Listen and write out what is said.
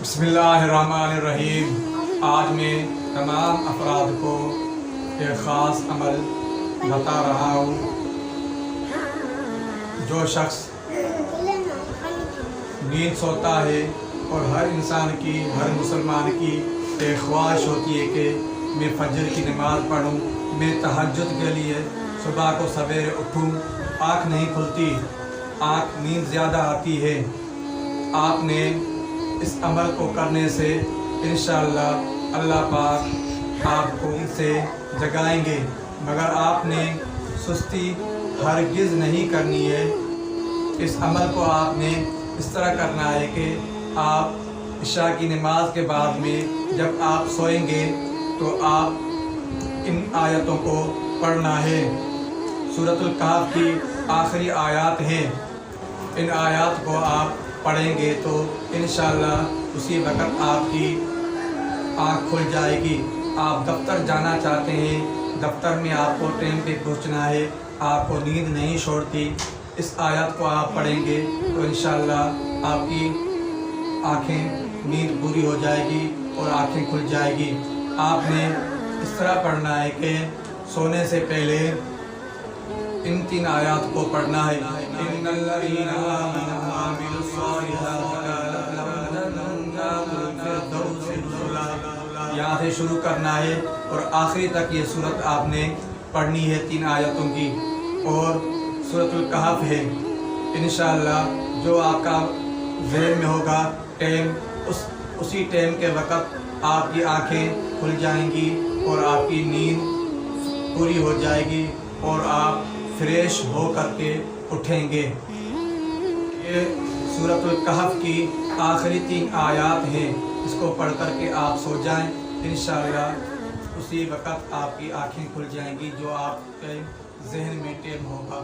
بسم اللہ الرحمن الرحیم۔ آج میں تمام افراد کو ایک خاص عمل بتا رہا ہوں۔ جو شخص نیند سوتا ہے اور ہر انسان کی، ہر مسلمان کی ایک خواہش ہوتی ہے کہ میں فجر کی نماز پڑھوں، میں تہجد کے لیے صبح کو سویرے اٹھوں، آنکھ نہیں کھلتی، نیند زیادہ آتی ہے۔ آپ نے اس عمل کو کرنے سے انشاءاللہ اللہ پاک آپ کو ان سے جگائیں گے، مگر آپ نے سستی ہرگز نہیں کرنی ہے۔ اس عمل کو آپ نے اس طرح کرنا ہے کہ آپ عشاء کی نماز کے بعد میں جب آپ سوئیں گے تو آپ ان آیتوں کو پڑھنا ہے۔ سورۃ الکہف کی آخری آیات ہیں، ان آیات کو آپ پڑھیں گے تو انشاءاللہ اسی وقت آپ کی آنکھ کھل جائے گی۔ آپ دفتر جانا چاہتے ہیں، دفتر میں آپ کو ٹائم پہ پہنچنا ہے، آپ کو نیند نہیں چھوڑتی، اس آیات کو آپ پڑھیں گے تو انشاءاللہ آپ کی آنکھیں نیند پوری ہو جائے گی اور آنکھیں کھل جائے گی۔ آپ نے اس طرح پڑھنا ہے کہ سونے سے پہلے ان 3 آیات کو پڑھنا ہے۔ ان الذین آمنوا وعملوا الصالحات یہاں سے شروع کرنا ہے اور آخری تک یہ سورت آپ نے پڑھنی ہے 3 آیتوں کی، اور سورۃ الکہف ہے۔ انشاءاللہ جو آپ کا ذہن میں ہوگا ٹائم، اسی ٹائم کے وقت آپ کی آنکھیں کھل جائیں گی اور آپ کی نیند پوری ہو جائے گی اور آپ فریش ہو کر کے اٹھیں گے۔ یہ سورۃ الکہف کی آخری 3 آیات ہیں، اس کو پڑھ کر کے آپ سو جائیں، انشاءاللہ اسی وقت آپ کی آنکھیں کھل جائیں گی جو آپ کے ذہن میں ٹائم ہوگا۔